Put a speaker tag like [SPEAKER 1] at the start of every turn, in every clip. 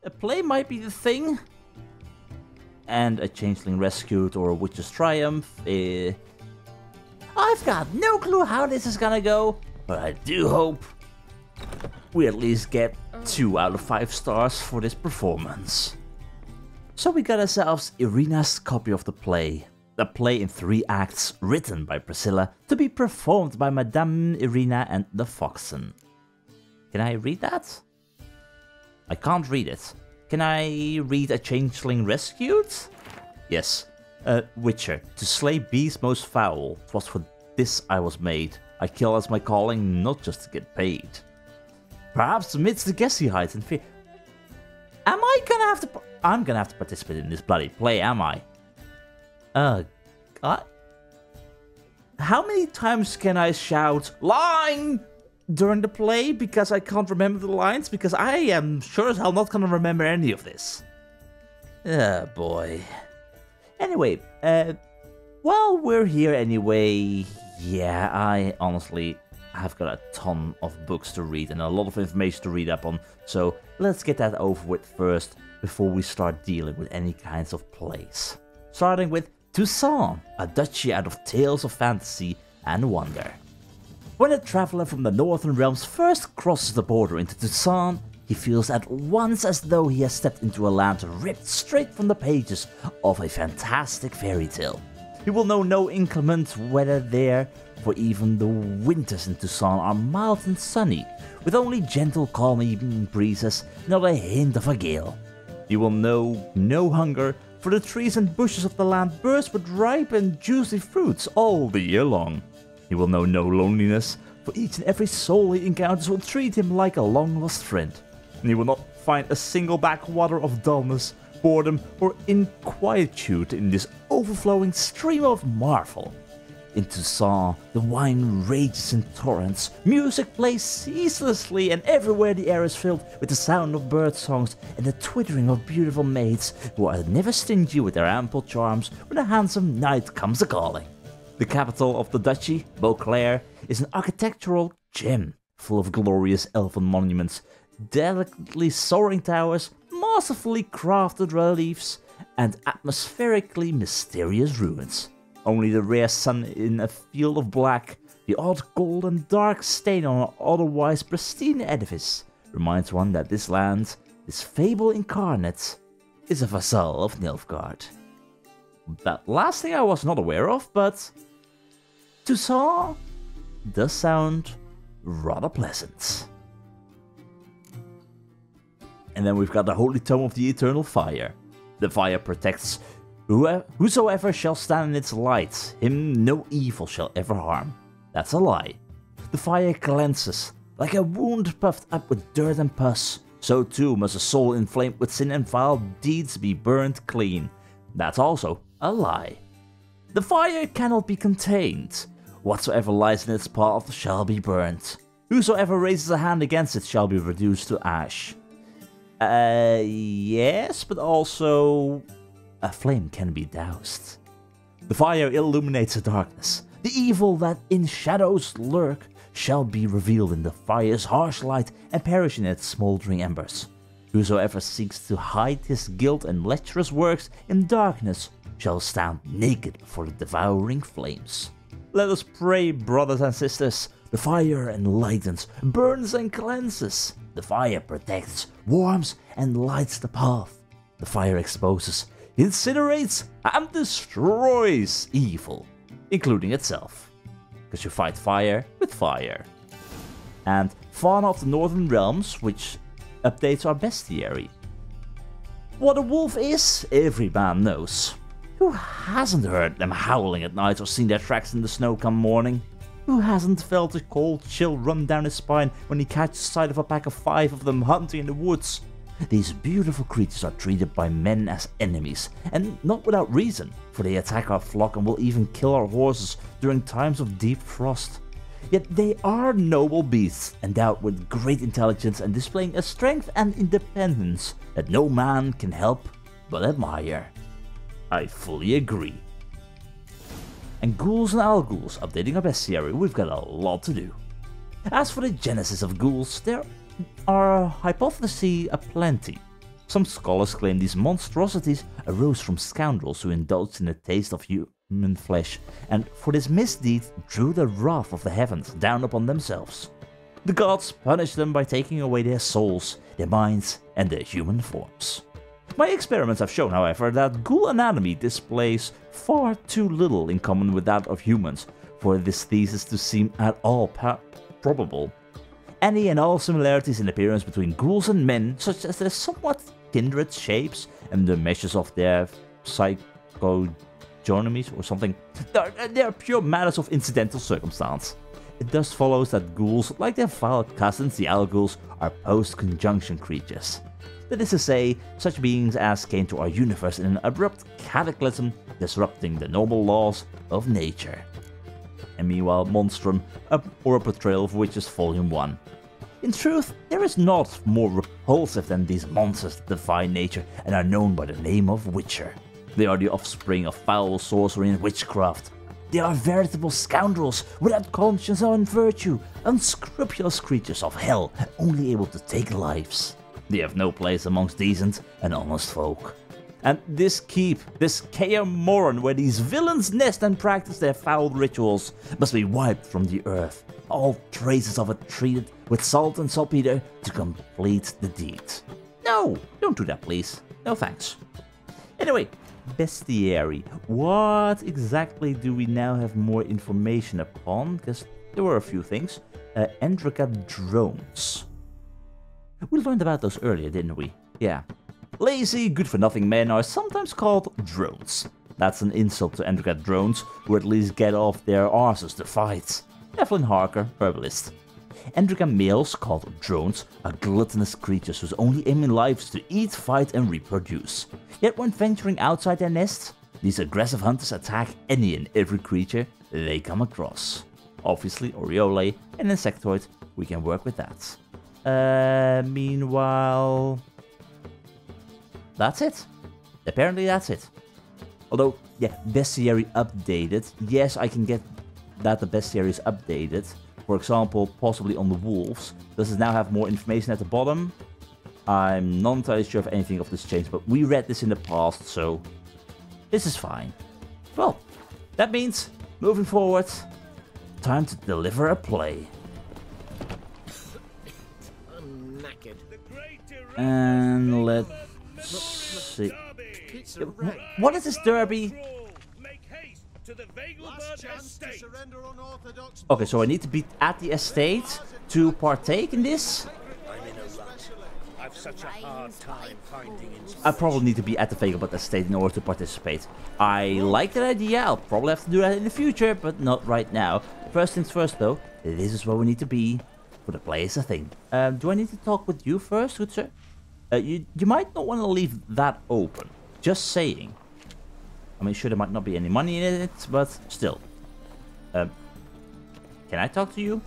[SPEAKER 1] a play might be the thing. And A Changeling Rescued or a Witch's Triumph. I've got no clue how this is gonna go, but I do hope we at least get 2 out of 5 stars for this performance. So we got ourselves Irina's copy of the play. A play in 3 acts written by Priscilla to be performed by Madame Irina and the Foxen. Can I read that? I can't read it. Can I read A Changeling Rescued? Yes. Witcher, to slay beasts most foul, 'twas for this I was made. I kill as my calling, not just to get paid. Perhaps amidst the guess he hides in fear. I'm gonna have to participate in this bloody play, am I? God. How many times can I shout, line, during the play? Because I can't remember the lines, because I am sure as hell not gonna remember any of this. Oh boy. Anyway, while we're here anyway, yeah, I honestly have got a ton of books to read and a lot of information to read up on, so let's get that over with first before we start dealing with any kinds of plays. Starting with Toussaint, a duchy out of tales of fantasy and wonder. When a traveler from the northern realms first crosses the border into Toussaint, he feels at once as though he has stepped into a land ripped straight from the pages of a fantastic fairy tale. He will know no inclement weather there, for even the winters in Toussaint are mild and sunny, with only gentle calm evening breezes, not a hint of a gale. He will know no hunger, for the trees and bushes of the land burst with ripe and juicy fruits all the year long. He will know no loneliness, for each and every soul he encounters will treat him like a long-lost friend. And he will not find a single backwater of dullness, boredom, or inquietude in this overflowing stream of marvel. In Toussaint, the wine rages in torrents, music plays ceaselessly, and everywhere the air is filled with the sound of bird songs and the twittering of beautiful maids who are never stingy with their ample charms when a handsome knight comes a-calling. The capital of the duchy, Beauclair, is an architectural gem, full of glorious elfin monuments, delicately soaring towers, masterfully crafted reliefs, and atmospherically mysterious ruins. Only the rare sun in a field of black, the odd gold and dark stain on an otherwise pristine edifice, reminds one that this land, this fable incarnate, is a vassal of Nilfgaard. That last thing I was not aware of, but Toussaint does sound rather pleasant. And then we've got the Holy Tome of the Eternal Fire. The fire protects whosoever shall stand in its light, him no evil shall ever harm. That's a lie. The fire cleanses, like a wound puffed up with dirt and pus. So too must a soul inflamed with sin and vile deeds be burnt clean. That's also a lie. The fire cannot be contained. Whatsoever lies in its path shall be burnt. Whosoever raises a hand against it shall be reduced to ash. Yes, but also a flame can be doused. The fire illuminates the darkness. The evil that in shadows lurk shall be revealed in the fire's harsh light and perish in its smoldering embers. Whosoever seeks to hide his guilt and lecherous works in darkness shall stand naked before the devouring flames. Let us pray, brothers and sisters. The fire enlightens, burns and cleanses. The fire protects, warms and lights the path. The fire exposes, incinerates and destroys evil, including itself. Because you fight fire with fire. And Fauna of the Northern Realms, which updates our bestiary. What a wolf is, every man knows. Who hasn't heard them howling at night or seen their tracks in the snow come morning? Who hasn't felt a cold chill run down his spine when he catches sight of a pack of 5 of them hunting in the woods? These beautiful creatures are treated by men as enemies, and not without reason, for they attack our flock and will even kill our horses during times of deep frost. Yet they are noble beasts, endowed with great intelligence and displaying a strength and independence that no man can help but admire. I fully agree. And ghouls and alghouls, updating our bestiary, we've got a lot to do. As for the genesis of ghouls, there are hypotheses aplenty. Some scholars claim these monstrosities arose from scoundrels who indulged in a taste of human flesh, and for this misdeed drew the wrath of the heavens down upon themselves. The gods punished them by taking away their souls, their minds, and their human forms. My experiments have shown, however, that ghoul anatomy displays far too little in common with that of humans for this thesis to seem at all probable. Any and all similarities in appearance between ghouls and men, such as their somewhat kindred shapes and the measures of their psychogenomics or something, they are pure matters of incidental circumstance. It thus follows that ghouls, like their vile cousins the Alghouls, are post-conjunction creatures. That is to say, such beings as came to our universe in an abrupt cataclysm, disrupting the normal laws of nature. And meanwhile, Monstrum, or a portrayal of Witches Volume 1. In truth, there is naught more repulsive than these monsters that defy nature and are known by the name of Witcher. They are the offspring of foul sorcery and witchcraft. They are veritable scoundrels without conscience and virtue, unscrupulous creatures of hell, only able to take lives. They have no place amongst decent and honest folk. And this keep, this Kaer Morhen, where these villains nest and practice their foul rituals, must be wiped from the earth, all traces of it treated with salt and saltpeter to complete the deed. No, don't do that please. No thanks. Anyway, bestiary. What exactly do we now have more information upon? Because there were a few things. Endrika drones. We learned about those earlier, didn't we? Yeah. Lazy, good-for-nothing men are sometimes called drones. That's an insult to Endrika drones, who at least get off their arses to fight. Evelyn Harker, herbalist. Endrika males, called drones, are gluttonous creatures whose only aim in life is to eat, fight and reproduce. Yet when venturing outside their nests, these aggressive hunters attack any and every creature they come across. Obviously, Oriole, an insectoid, we can work with that. Meanwhile, that's it. Apparently that's it. Although, yeah, bestiary updated. Yes, I can get that the bestiary is updated. For example, possibly on the wolves. Does it now have more information at the bottom? I'm not entirely sure if anything of this changed, but we read this in the past, so this is fine. Well, that means, moving forward, time to deliver a play. And let's see. What is this derby? Okay, so I need to be at the estate to partake in this? I probably need to be at the Vegelbud estate in order to participate. I like that idea, I'll probably have to do that in the future, but not right now. First things first though, this is where we need to be for the play is a thing. Do I need to talk with you first, good sir? You might not want to leave that open. Just saying. I mean, sure, there might not be any money in it, but still. Can I talk to you?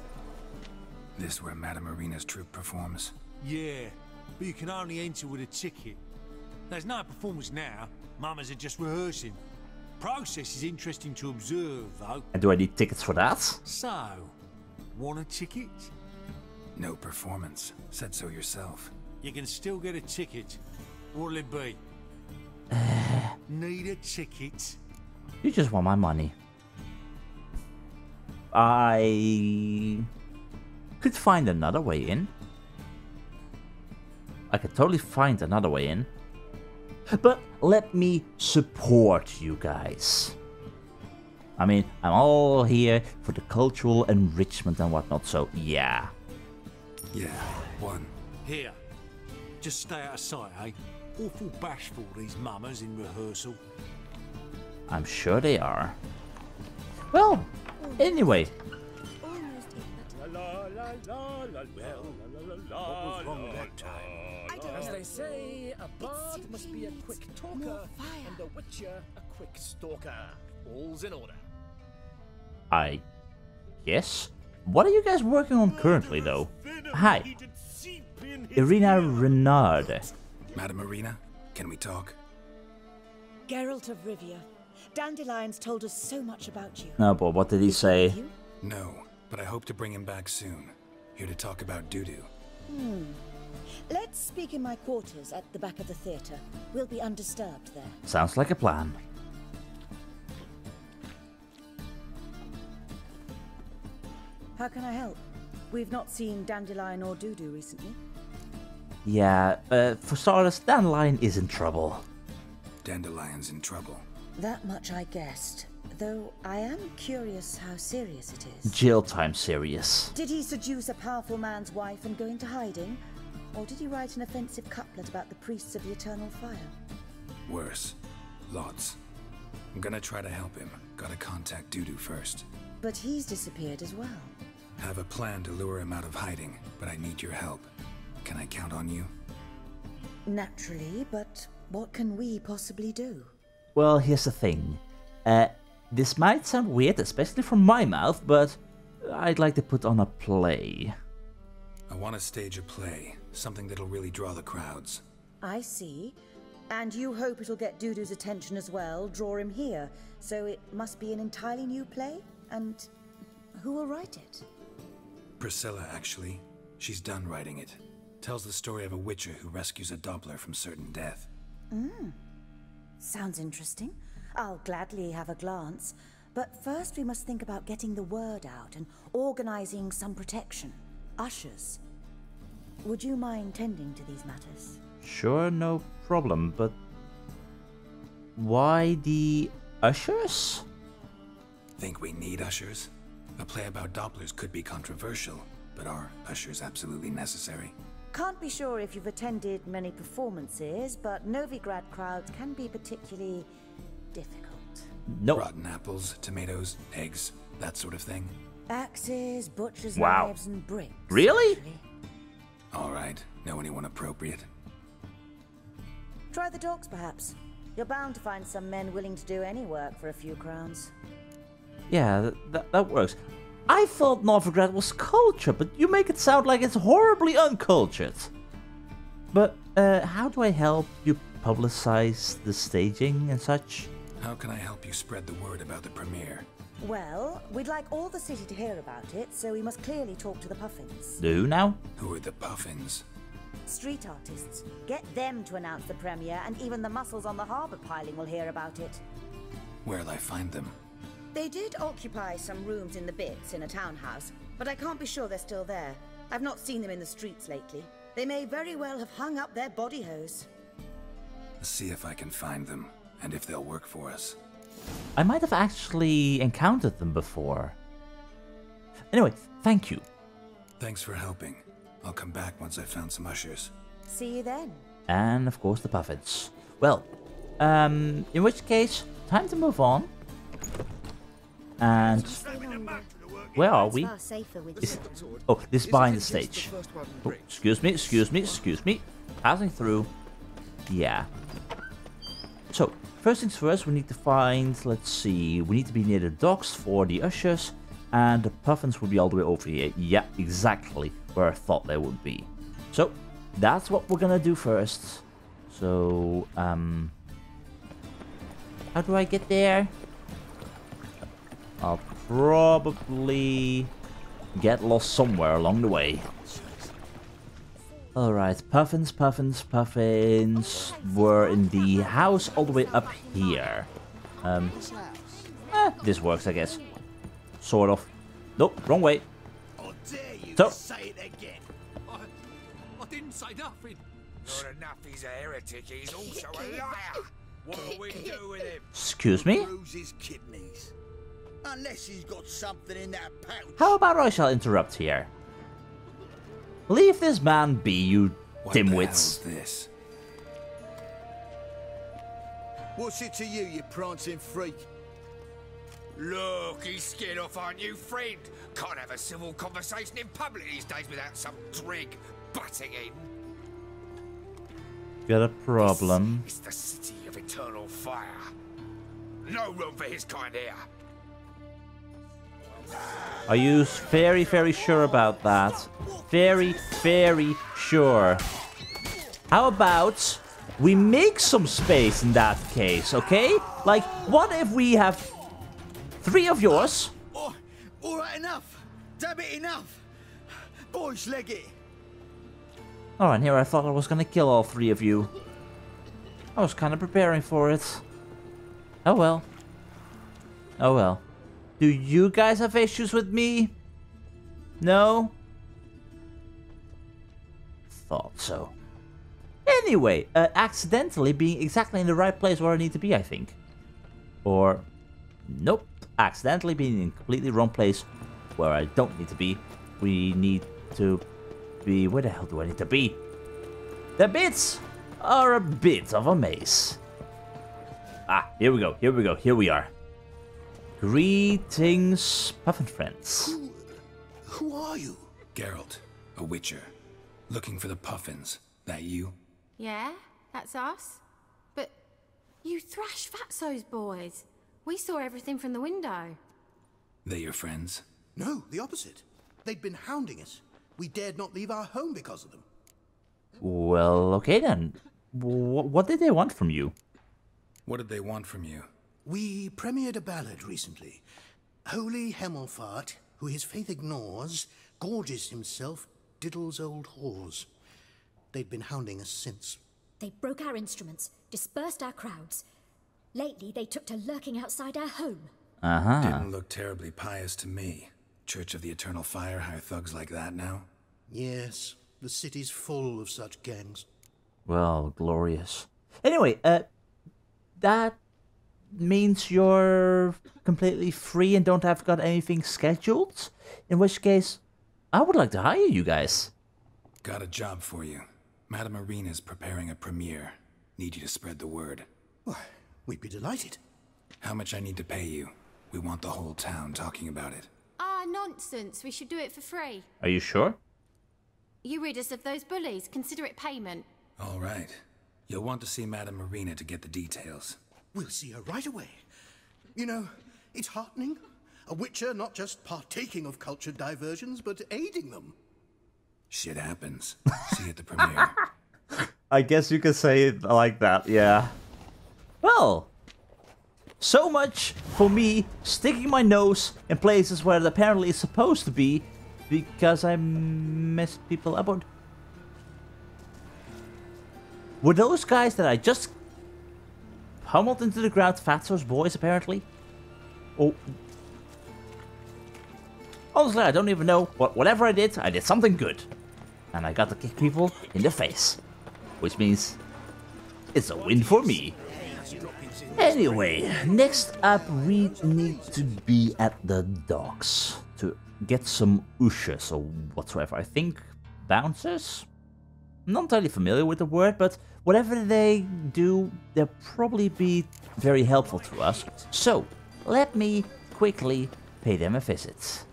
[SPEAKER 2] This where Madame Marina's troupe performs?
[SPEAKER 3] Yeah, but you can only enter with a ticket. There's no performance now. Mamas are just rehearsing. Process is interesting to observe, though.
[SPEAKER 1] And do I need tickets for that?
[SPEAKER 3] So, want a ticket?
[SPEAKER 2] No performance. Said so yourself.
[SPEAKER 3] You can still get a ticket. What'll it be? Need a ticket?
[SPEAKER 1] You just want my money. I could find another way in. I could totally find another way in. But let me support you guys. I mean, I'm all here for the cultural enrichment and whatnot, so yeah.
[SPEAKER 2] Yeah, one.
[SPEAKER 3] Here. Just stay out of sight, eh? Awful bashful, these mamas in rehearsal.
[SPEAKER 1] I'm sure they are. Well, anyway.
[SPEAKER 3] What was wrong that time?
[SPEAKER 4] As they say, a bard must be a quick talker, and a witcher a quick stalker. All's in order.
[SPEAKER 1] I guess. What are you guys working on currently, though? Hi. Irina Renard.
[SPEAKER 2] Madame Marina, can we talk?
[SPEAKER 5] Geralt of Rivia. Dandelions told us so much about you.
[SPEAKER 1] No, but what did he say?
[SPEAKER 2] No, but I hope to bring him back soon. Here to talk about doo-doo.
[SPEAKER 5] Let's speak in my quarters at the back of the theatre. We'll be undisturbed there.
[SPEAKER 1] Sounds like a plan.
[SPEAKER 5] How can I help? We've not seen Dandelion or Dudu recently.
[SPEAKER 1] Yeah, for starters, Dandelion is in trouble.
[SPEAKER 2] Dandelion's in trouble.
[SPEAKER 5] That much I guessed. Though I am curious how serious it is.
[SPEAKER 1] Jail time serious.
[SPEAKER 5] Did he seduce a powerful man's wife and go into hiding? Or did he write an offensive couplet about the priests of the eternal fire?
[SPEAKER 2] Worse. Lots. I'm gonna try to help him. Gotta contact Dudu first.
[SPEAKER 5] But he's disappeared as well.
[SPEAKER 2] Have a plan to lure him out of hiding, but I need your help. Can I count on you?
[SPEAKER 5] Naturally, but what can we possibly do?
[SPEAKER 1] Well, here's the thing. This might sound weird, especially from my mouth, but I'd like to put on a play.
[SPEAKER 2] I want to stage a play, something that'll really draw the crowds.
[SPEAKER 5] I see. And you hope it'll get Dudu's attention as well, draw him here. So it must be an entirely new play? And who will write it?
[SPEAKER 2] Priscilla, actually. She's done writing it. Tells the story of a witcher who rescues a Doppler from certain death.
[SPEAKER 5] Sounds interesting. I'll gladly have a glance. But first we must think about getting the word out and organizing some protection. Ushers. Would you mind tending to these matters?
[SPEAKER 1] Sure, no problem, but why the ushers?
[SPEAKER 2] Think we need ushers? A play about Dopplers could be controversial, but are ushers absolutely necessary?
[SPEAKER 5] Can't be sure if you've attended many performances, but Novigrad crowds can be particularly difficult.
[SPEAKER 1] No.
[SPEAKER 2] Rotten apples, tomatoes, eggs, that sort of thing?
[SPEAKER 5] Axes, butcher's
[SPEAKER 1] Wow.
[SPEAKER 5] knives, and bricks.
[SPEAKER 1] Really?
[SPEAKER 5] actually.
[SPEAKER 2] Alright, know anyone appropriate?
[SPEAKER 5] Try the dogs, perhaps. You're bound to find some men willing to do any work for a few crowns.
[SPEAKER 1] Yeah, that works. I thought Novigrad was culture, but you make it sound like it's horribly uncultured. But how do I help you publicize the staging and such?
[SPEAKER 2] How can I help you spread the word about the premiere?
[SPEAKER 5] Well, we'd like all the city to hear about it, so we must clearly talk to the Puffins.
[SPEAKER 1] The who now?
[SPEAKER 2] Who are the Puffins?
[SPEAKER 5] Street artists. Get them to announce the premiere, and even the muscles on the harbour piling will hear about it.
[SPEAKER 2] Where'll I find them?
[SPEAKER 5] They did occupy some rooms in the Bits in a townhouse, but I can't be sure they're still there. I've not seen them in the streets lately. They may very well have hung up their body hose.
[SPEAKER 2] See if I can find them, and if they'll work for us.
[SPEAKER 1] I might have actually encountered them before. Anyway, thank you.
[SPEAKER 2] Thanks for helping. I'll come back once I've found some ushers.
[SPEAKER 5] See you then.
[SPEAKER 1] And of course the Puffins. Well, in which case, time to move on. And where are we? Oh, this is behind the stage. Oh, excuse me. Passing through. Yeah. So, first things first, we need to find, let's see, we need to be near the docks for the ushers, and the Puffins will be all the way over here. Yeah, exactly where I thought they would be. So, that's what we're gonna do first. So, how do I get there? I'll probably get lost somewhere along the way. Alright, Puffins were in the house all the way up here. This works, I guess. Sort of. Nope, wrong way.
[SPEAKER 3] I dare you
[SPEAKER 1] So-
[SPEAKER 3] to say it again. I didn't say nothing.
[SPEAKER 6] Not enough he's a heretic, he's also a liar. What do we do with him?
[SPEAKER 1] Excuse me?
[SPEAKER 3] Bruise his kidneys. Unless he's got something in that pouch.
[SPEAKER 1] How about I shall interrupt here? Leave this man be, you
[SPEAKER 2] What the hell is
[SPEAKER 1] dimwits.
[SPEAKER 2] this?
[SPEAKER 3] What's it to you, you prancing freak?
[SPEAKER 6] Look, he's scared off our new friend. Can't have a civil conversation in public these days without some drig butting in.
[SPEAKER 1] Got a problem.
[SPEAKER 6] It's the city of eternal fire. No room for his kind here.
[SPEAKER 1] Are you very, very sure about that? Very, very sure. How about we make some space in that case, okay? Like, what if we have 3 of yours?
[SPEAKER 3] Oh, all right, enough. Damn it, enough. Boys, leg it.
[SPEAKER 1] Oh, and here I thought I was gonna kill all three of you. I was kind of preparing for it. Oh well. Oh well. Do you guys have issues with me? No? Thought so. Anyway, accidentally being exactly in the right place where I need to be, I think. Or, nope. Accidentally being in a completely wrong place where I don't need to be. We need to be... Where the hell do I need to be? The bits are a bit of a maze. Ah, here we go, here we go, here we are. Greetings, puffin friends.
[SPEAKER 6] Who are you?
[SPEAKER 2] Geralt, a witcher. Looking for the puffins. That you?
[SPEAKER 7] Yeah, that's us. But you thrashed Fatso's boys. We saw everything from the window.
[SPEAKER 2] They your friends?
[SPEAKER 8] No, the opposite. They'd been hounding us. We dared not leave our home because of them.
[SPEAKER 1] Well, okay then. What did they want from you?
[SPEAKER 2] What did they want from you?
[SPEAKER 8] We premiered a ballad recently. Holy Hemelfart, who his faith ignores, gorges himself, diddles old whores. They'd been hounding us since.
[SPEAKER 9] They broke our instruments, dispersed our crowds. Lately, they took to lurking outside our home.
[SPEAKER 2] Didn't look terribly pious to me. Church of the Eternal Fire hire thugs like that now?
[SPEAKER 8] Yes, the city's full of such gangs.
[SPEAKER 1] Well, glorious. Anyway, that means you're completely free and don't have got anything scheduled? In which case, I would like to hire you guys.
[SPEAKER 2] Got a job for you. Madame Arena's preparing a premiere. Need you to spread the word.
[SPEAKER 8] Why, we'd be delighted.
[SPEAKER 2] How much I need to pay you? We want the whole town talking about it.
[SPEAKER 7] Ah, nonsense. We should do it for free.
[SPEAKER 1] Are you sure?
[SPEAKER 7] You rid us of those bullies. Consider it payment.
[SPEAKER 2] All right. You'll want to see Madame Arena to get the details.
[SPEAKER 8] We'll see her right away. You know, it's heartening. A witcher not just partaking of cultured diversions, but aiding them.
[SPEAKER 2] Shit happens. See you at the premiere.
[SPEAKER 1] I guess you could say it like that, yeah. Well, so much for me sticking my nose in places where it apparently is supposed to be because I messed people up. Were those guys that I just pummeled into the ground Fatso's boys, apparently? Oh. Honestly, I don't even know. Whatever I did something good. And I got to kick people in the face. Which means it's a win for me. Anyway, next up we need to be at the docks to get some ushers or whatsoever. I think bouncers? I'm not entirely familiar with the word, but whatever they do, they'll probably be very helpful to us. So, let me quickly pay them a visit.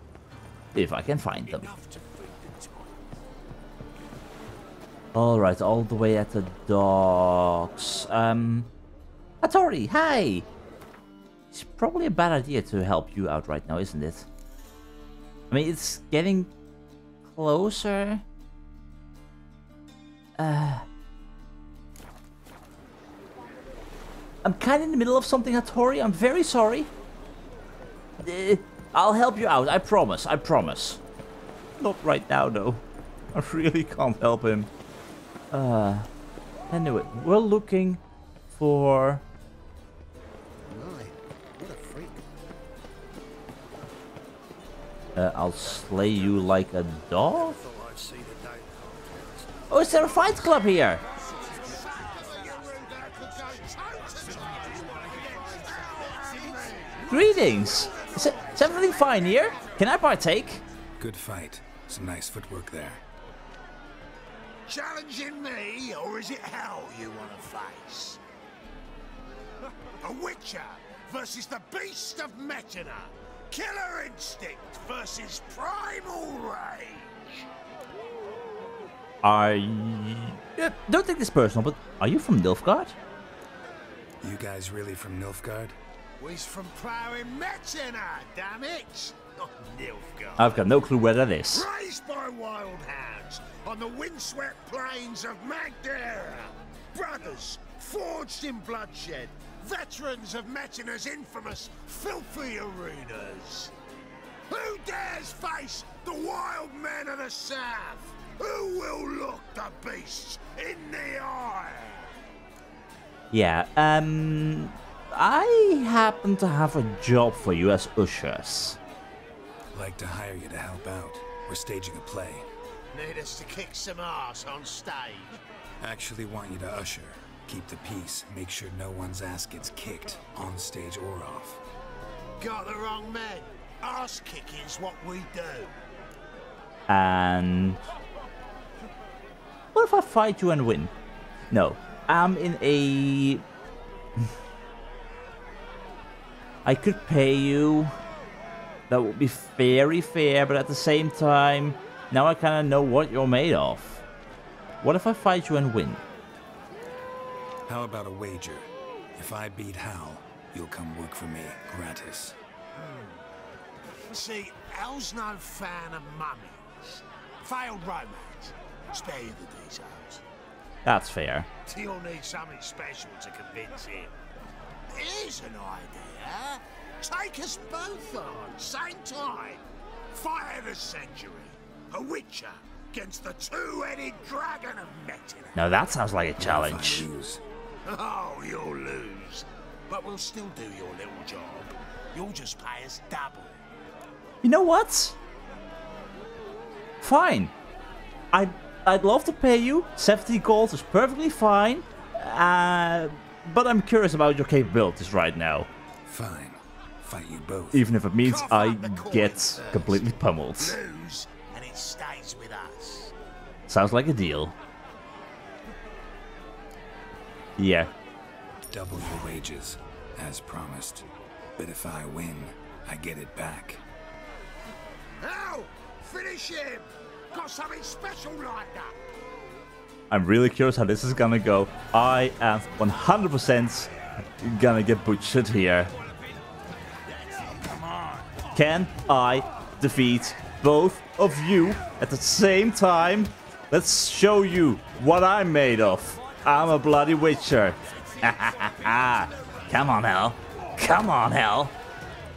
[SPEAKER 1] If I can find them. Alright, all the way at the docks. Hatori, hi! It's probably a bad idea to help you out right now, isn't it? I mean, it's getting closer. I'm kind of in the middle of something, Hatori. I'm very sorry. I'll help you out, I promise, I promise. Not right now, though. I really can't help him. Anyway, we're looking for...
[SPEAKER 8] My, what a freak.
[SPEAKER 1] I'll slay you like a dog? Oh, is there a fight club here? Greetings! Is everything fine here? Can I partake?
[SPEAKER 2] Good fight. Some nice footwork there.
[SPEAKER 6] Challenging me, or is it hell you want to face? A witcher versus the beast of Metina. Killer instinct versus primal rage.
[SPEAKER 1] Don't take this personal, but are you from Nilfgaard?
[SPEAKER 2] You guys really from Nilfgaard?
[SPEAKER 6] We's from ploughing Metina, damn it! Not Nilfgaard.
[SPEAKER 1] I've got no clue where that is.
[SPEAKER 6] Raised by wild hounds on the windswept plains of Magdera. Brothers forged in bloodshed. Veterans of Metina's infamous filthy arenas. Who dares face the wild men of the south? Who will look the beasts in the eye?
[SPEAKER 1] Yeah, I happen to have a job for you as ushers.
[SPEAKER 2] Like to hire you to help out. We're staging a play.
[SPEAKER 6] Need us to kick some ass on stage?
[SPEAKER 2] Actually want you to usher. Keep the peace. Make sure no one's ass gets kicked, on stage or off.
[SPEAKER 6] Got the wrong man. Ass kicking's what we do.
[SPEAKER 1] And what if I fight you and win? No, I'm in a... I could pay you. That would be very fair, but at the same time, now I kind of know what you're made of. What if I fight you and win?
[SPEAKER 2] How about a wager? If I beat Hal, you'll come work for me, gratis.
[SPEAKER 6] See, Hal's no fan of mummies. Failed romance. Spare you the details.
[SPEAKER 1] That's fair.
[SPEAKER 6] You'll need something special to convince him. Here's an idea. Take us both on, same time. Fight of the century. A witcher against the two-headed dragon of Metina.
[SPEAKER 1] Now that sounds like a challenge.
[SPEAKER 6] Oh, you'll lose. But we'll still do your little job. You'll just pay us double.
[SPEAKER 1] You know what? Fine. I'd love to pay you. 70 gold is perfectly fine. But I'm curious about your capabilities right now.
[SPEAKER 2] Fine. Fight you both.
[SPEAKER 1] Even if it means I get completely pummeled.
[SPEAKER 6] Lose, and it stays with us.
[SPEAKER 1] Sounds like a deal. Yeah.
[SPEAKER 2] Double your wages, as promised. But if I win, I get it back.
[SPEAKER 6] Now, finish him! Got something special lined up.
[SPEAKER 1] I'm really curious how this is gonna go. I am 100% gonna get butchered here. Can I defeat both of you at the same time? Let's show you what I'm made of. I'm a bloody witcher. Come on, Hal. Come on, Hal.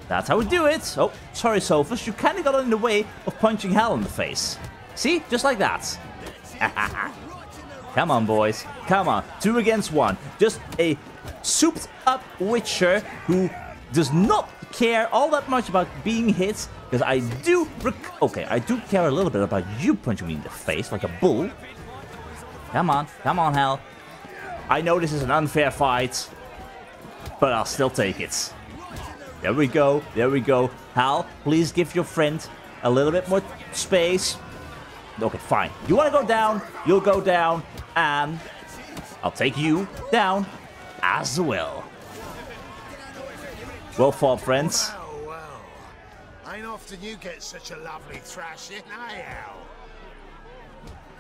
[SPEAKER 1] That's how we do it. Oh, sorry, Sophus. You kind of got in the way of punching Hal in the face. See? Just like that. Come on, boys. Come on. 2 against 1. Just a souped-up witcher who does not care all that much about being hit. Because I do... Okay, I do care a little bit about you punching me in the face like a bull. Come on. Come on, Hal. I know this is an unfair fight, but I'll still take it. There we go. There we go. Hal, please give your friend a little bit more space. Okay, fine. You want to go down? You'll go down, and I'll take you down as well. Well fought, friends.
[SPEAKER 6] Well, well. Ain't often you get such a lovely thrashing, eh, Hal?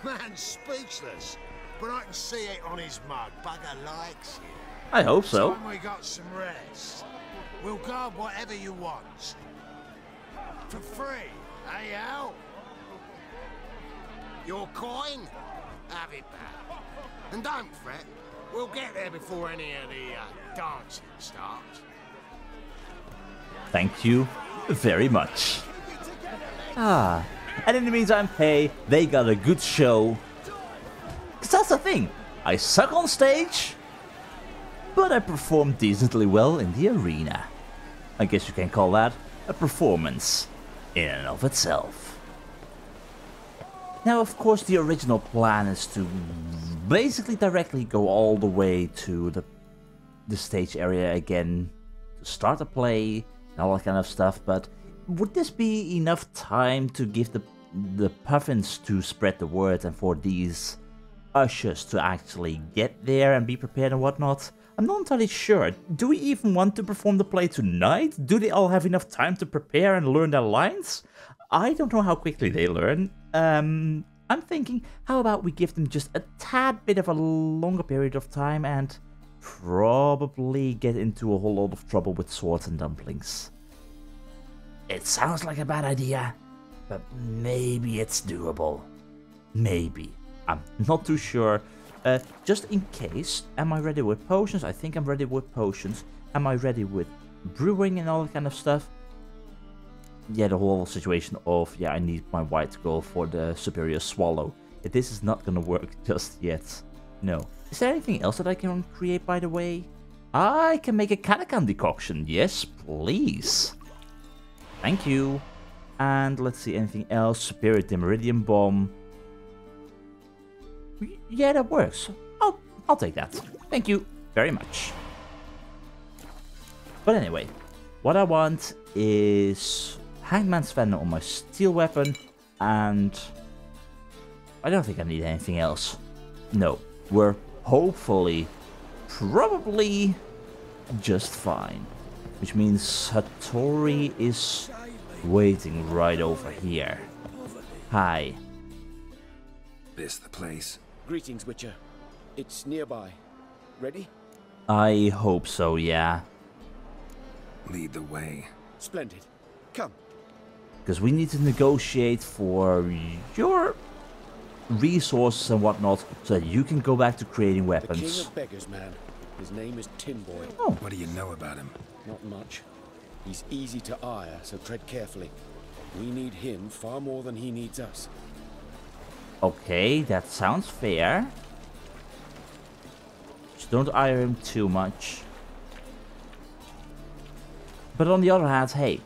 [SPEAKER 6] Man's speechless. But I can see it on his mug. Bugger likes you.
[SPEAKER 1] I hope so.
[SPEAKER 6] Time we got some rest. We'll guard whatever you want. For free, eh, Al? Your coin? Have it back. And don't fret. We'll get there before any of the dancing starts.
[SPEAKER 1] Thank you very much. And in the meantime, hey, they got a good show. Because that's the thing, I suck on stage, but I perform decently well in the arena. I guess you can call that a performance in and of itself. Now, of course, the original plan is to basically directly go all the way to the stage area again, to start a play and all that kind of stuff, but would this be enough time to give the puffins to spread the word and for these ushers to actually get there and be prepared and whatnot? I'm not entirely sure. Do we even want to perform the play tonight? Do they all have enough time to prepare and learn their lines? I don't know how quickly they learn. I'm thinking, how about we give them just a tad bit of a longer period of time and probably get into a whole lot of trouble with swords and dumplings. It sounds like a bad idea, but maybe it's doable. Maybe. I'm not too sure. Just in case, am I ready with potions? I think I'm ready with potions. Am I ready with brewing and all that kind of stuff? Yeah, the whole situation of, yeah, I need my white gold for the superior swallow. This is not gonna work just yet. No. Is there anything else that I can create, by the way? I can make a Kanakan decoction. Yes, please. Thank you. And let's see, anything else? Superior Demeridium Bomb. Yeah, that works. I'll take that. Thank you very much. But anyway, what I want is Hangman's Venom on my steel weapon, and I don't think I need anything else. No, we're hopefully, probably just fine. Which means Hatori is waiting right over here. Hi.
[SPEAKER 2] This the place?
[SPEAKER 4] Greetings, Witcher. It's nearby. Ready?
[SPEAKER 1] I hope so, yeah.
[SPEAKER 2] Lead the way.
[SPEAKER 4] Splendid. Come.
[SPEAKER 1] Because we need to negotiate for your resources and whatnot, so that you can go back to creating weapons.
[SPEAKER 4] The king of beggars, man. His name is Tinboy.
[SPEAKER 1] Oh.
[SPEAKER 2] What do you know about him?
[SPEAKER 4] Not much. He's easy to ire, so tread carefully. We need him far more than he needs us.
[SPEAKER 1] Okay, that sounds fair. Just don't ire him too much. But on the other hand, hey,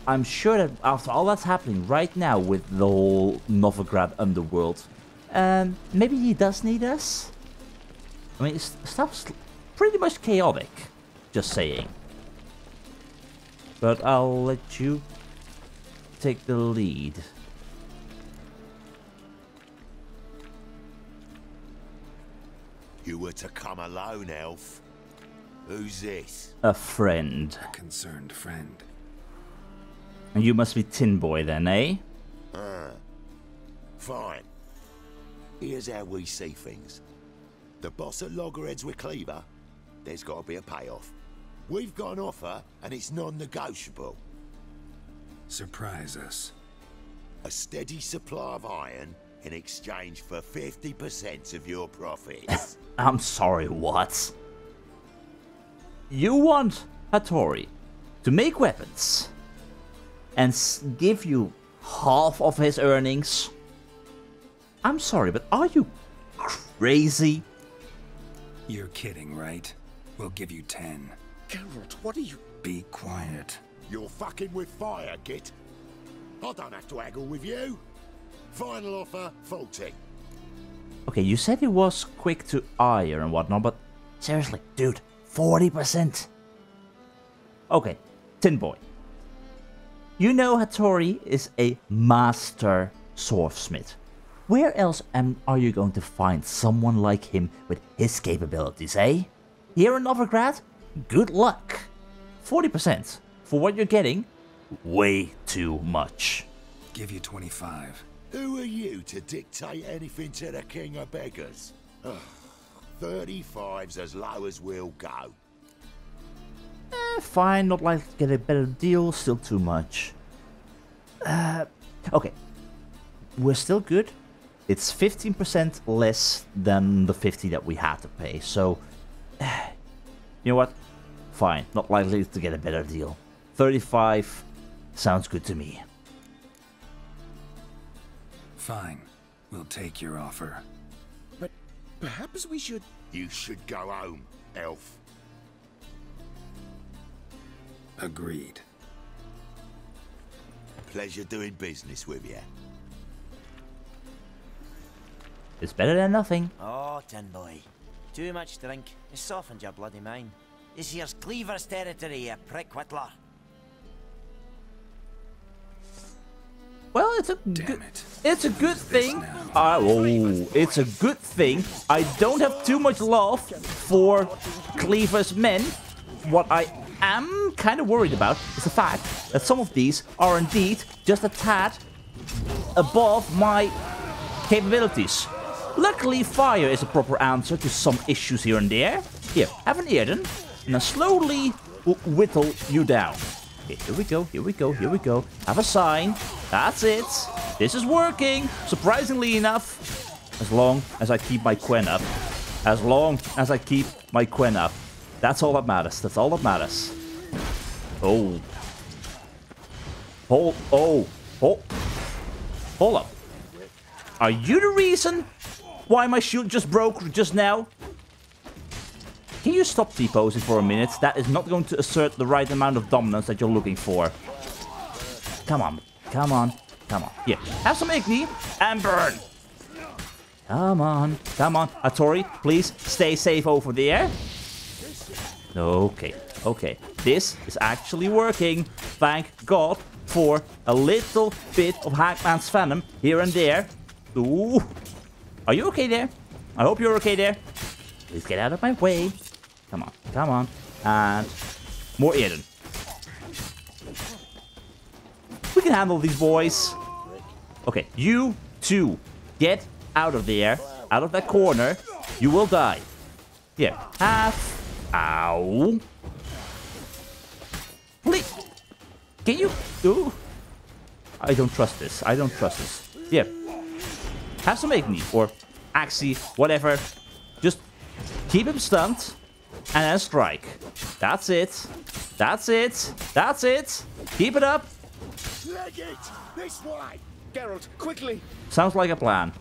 [SPEAKER 1] I'm sure that after all that's happening right now with the whole Novigrad underworld, maybe he does need us? I mean, stuff's pretty much chaotic, just saying. But I'll let you take the lead.
[SPEAKER 6] You were to come alone, elf. Who's this?
[SPEAKER 1] A friend.
[SPEAKER 2] A concerned friend.
[SPEAKER 1] And you must be Tinboy then, eh?
[SPEAKER 6] Fine. Here's how we see things. The boss at Loggerheads with Cleaver, there's got to be a payoff. We've got an offer, and it's non-negotiable.
[SPEAKER 2] Surprise us.
[SPEAKER 6] A steady supply of iron in exchange for 50% of your profits.
[SPEAKER 1] I'm sorry, what? You want Hatori to make weapons and give you half of his earnings? I'm sorry, but are you crazy?
[SPEAKER 2] You're kidding, right? We'll give you 10.
[SPEAKER 4] Geralt, what are you...
[SPEAKER 2] Be quiet.
[SPEAKER 6] You're fucking with fire, Git. I don't have to haggle with you. Final offer, Volty.
[SPEAKER 1] Okay, you said he was quick to ire and whatnot, but seriously, dude, 40%. Okay, Tinboy. You know Hatori is a master swordsmith. Where else are you going to find someone like him with his capabilities, eh? Here in Novigrad? Good luck. 40% for what you're getting? Way too much.
[SPEAKER 2] Give you 25.
[SPEAKER 6] Who are you to dictate anything to the king of beggars? 35's as low as we'll go.
[SPEAKER 1] Fine, not likely to get a better deal, still too much. Okay. We're still good. It's 15% less than the 50 that we had to pay, so... You know what? Fine, not likely to get a better deal. 35 sounds good to me.
[SPEAKER 2] Fine. We'll take your offer.
[SPEAKER 4] But perhaps we should...
[SPEAKER 6] You should go home, elf.
[SPEAKER 2] Agreed.
[SPEAKER 6] Pleasure doing business with you.
[SPEAKER 1] It's better than nothing.
[SPEAKER 10] Oh, Tinboy. Too much drink. It softened your bloody mind. This here's Cleaver's territory, you prick whittler.
[SPEAKER 1] Well, it's a good thing. It's a good thing. I don't have too much love for Cleaver's men. What I am kind of worried about is the fact that some of these are indeed just a tad above my capabilities. Luckily, fire is a proper answer to some issues here and there. Here, have an Erden, and I slowly whittle you down. Okay, here we go, here we go, here we go. Have a sign. That's it. This is working, surprisingly enough. As long as I keep my Quen up. As long as I keep my Quen up. That's all that matters. That's all that matters. Oh. Hold up. Are you the reason why my shield just broke just now? Can you stop T-posing for a minute? That is not going to assert the right amount of dominance that you're looking for. Come on. Come on. Come on. Here. Have some Igni and burn. Come on. Come on. Hatori, please stay safe over there. Okay. Okay. This is actually working. Thank God for a little bit of Hagman's Venom here and there. Ooh. Are you okay there? I hope you're okay there. Please get out of my way. Come on. Come on. And more Eden. We can handle these boys. Okay. You two. Get out of there. Out of that corner. You will die. Here. Have. Ow. Please. Can you? Ooh. I don't trust this. I don't trust this. Yeah. Have some Igni. Or Axie. Whatever. Just keep him stunned. And then strike. That's it. That's it. That's it. Keep it up.
[SPEAKER 6] Leg it! This way! Geralt, quickly!
[SPEAKER 1] Sounds like a plan.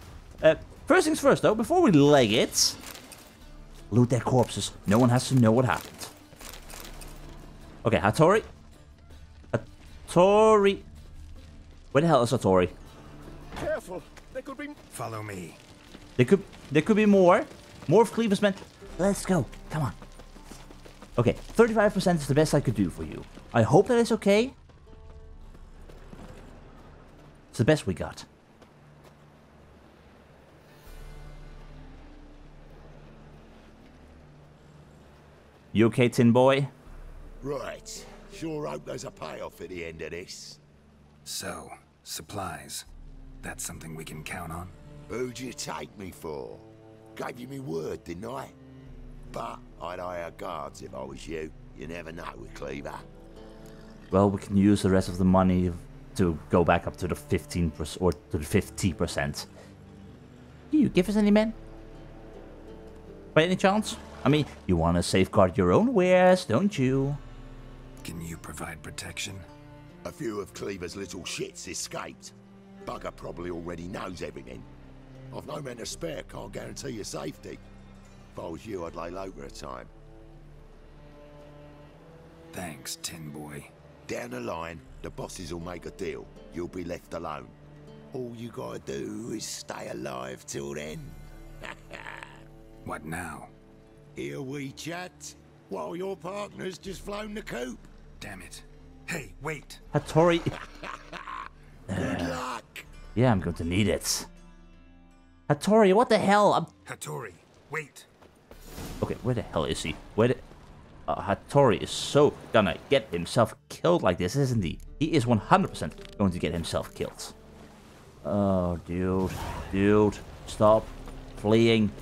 [SPEAKER 1] First things first, though. Before we leg it, loot their corpses. No one has to know what happened. Okay, Hatori. Hatori. Where the hell is Hatori?
[SPEAKER 6] Careful! There could be...
[SPEAKER 2] Follow me.
[SPEAKER 1] There could be more. More of Cleaver's men. Let's go. Come on. Okay, 35% is the best I could do for you. I hope that is okay. It's the best we got. You okay, Tin Boy?
[SPEAKER 6] Right. Sure hope there's a payoff at the end of this.
[SPEAKER 2] So, supplies. That's something we can count on?
[SPEAKER 6] Who'd you take me for? Gave you me word, didn't I? But I'd hire guards if I was you. You never know with Cleaver.
[SPEAKER 1] Well, we can use the rest of the money to go back up to the 15% or to the 50%. Do you give us any men? By any chance? I mean, you want to safeguard your own wares, don't you?
[SPEAKER 2] Can you provide protection?
[SPEAKER 6] A few of Cleaver's little shits escaped. Bugger probably already knows everything. I've no men to spare, can't guarantee your safety. If I was you, I'd lay low for a time.
[SPEAKER 2] Thanks, Tin Boy.
[SPEAKER 6] Down the line, the bosses will make a deal. You'll be left alone. All you gotta do is stay alive till then.
[SPEAKER 2] What now?
[SPEAKER 6] Here we chat, while your partner's just flown the coop.
[SPEAKER 2] Damn it. Hey, wait.
[SPEAKER 1] Hatori.
[SPEAKER 6] Good luck.
[SPEAKER 1] Yeah, I'm going to need it. Hatori, what the hell?
[SPEAKER 2] Hatori, wait.
[SPEAKER 1] Okay, where the hell is he? Where the... Hatori is so gonna get himself killed like this, isn't he? He is 100% going to get himself killed. Oh, dude. Dude. Stop fleeing.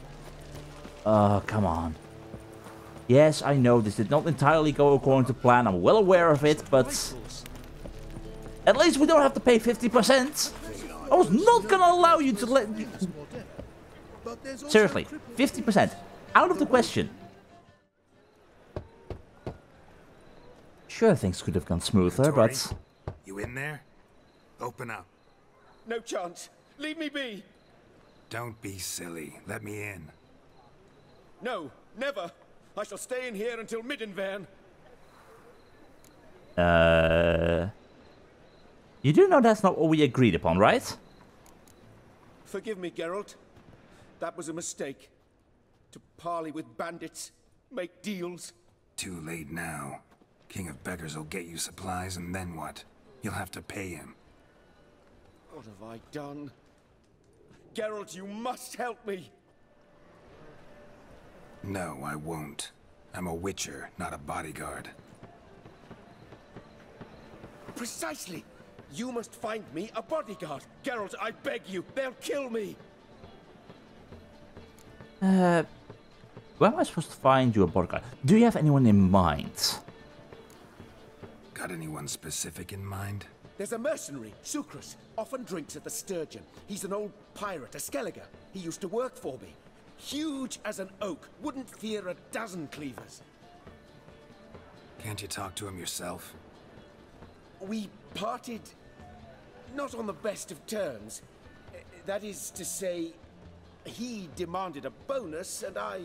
[SPEAKER 1] Come on. Yes, I know this did not entirely go according to plan. I'm well aware of it, but... at least we don't have to pay 50%. I was not gonna allow you to let... Seriously, 50%. Out of the question. Sure, things could have gone smoother, but...
[SPEAKER 2] You in there? Open up.
[SPEAKER 6] No chance. Leave me be.
[SPEAKER 2] Don't be silly. Let me in.
[SPEAKER 6] No, never. I shall stay in here until Middenvern.
[SPEAKER 1] You do know that's not what we agreed upon, right?
[SPEAKER 6] Forgive me, Geralt. That was a mistake. To parley with bandits, make deals.
[SPEAKER 2] Too late now. King of Beggars will get you supplies, and then what? You'll have to pay him.
[SPEAKER 6] What have I done? Geralt, you must help me!
[SPEAKER 2] No, I won't. I'm a witcher, not a bodyguard.
[SPEAKER 6] Precisely! You must find me a bodyguard. Geralt, I beg you, they'll kill me!
[SPEAKER 1] Where am I supposed to find you a bodyguard? Do you have anyone in mind?
[SPEAKER 2] Got anyone specific in mind?
[SPEAKER 6] There's a mercenary, Sucrus, often drinks at the Sturgeon. He's an old pirate, a Skelliger. He used to work for me. Huge as an oak, wouldn't fear a dozen cleavers.
[SPEAKER 2] Can't you talk to him yourself?
[SPEAKER 6] We parted... not on the best of terms.
[SPEAKER 4] That is to say, he demanded a bonus, and I...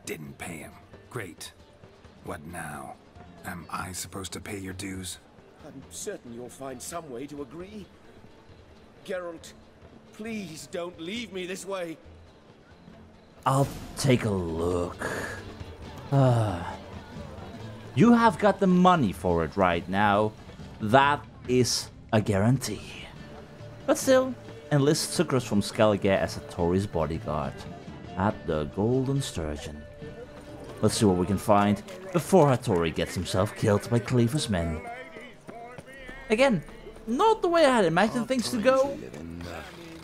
[SPEAKER 2] Didn't pay him. Great. What now? Am I supposed to pay your dues?
[SPEAKER 4] I'm certain you'll find some way to agree. Geralt, please don't leave me this way.
[SPEAKER 1] I'll take a look. You have got the money for it right now. That is a guarantee. But still, enlist Sucrus from Skellige as Hatori's bodyguard at the Golden Sturgeon. Let's see what we can find before Hatori gets himself killed by Cleaver's men. Again, not the way I had imagined things to go,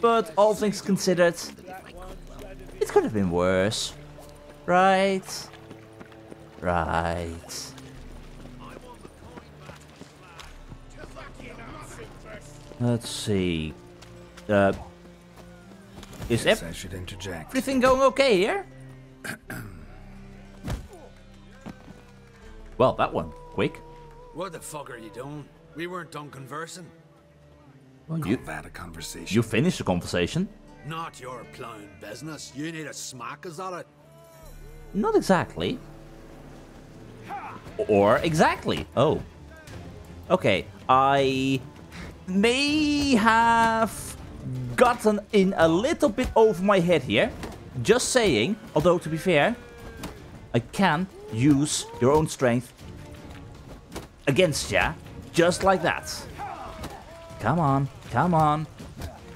[SPEAKER 1] but all things considered, it could have been worse. Right? Right. Let's see. Is
[SPEAKER 2] Yes, I should interject.
[SPEAKER 1] everything going okay here? Well, that one, quick.
[SPEAKER 2] What the fuck are you doing? We weren't done conversing.
[SPEAKER 1] Well,
[SPEAKER 2] Call that a conversation.
[SPEAKER 1] you finished the conversation.
[SPEAKER 2] Not your plowing business. You need a smack us at it.
[SPEAKER 1] Not exactly. Or exactly. Oh. Okay, I may have gotten in a little bit over my head here. Just saying, although to be fair, I can use your own strength against ya, just like that. Come on, come on.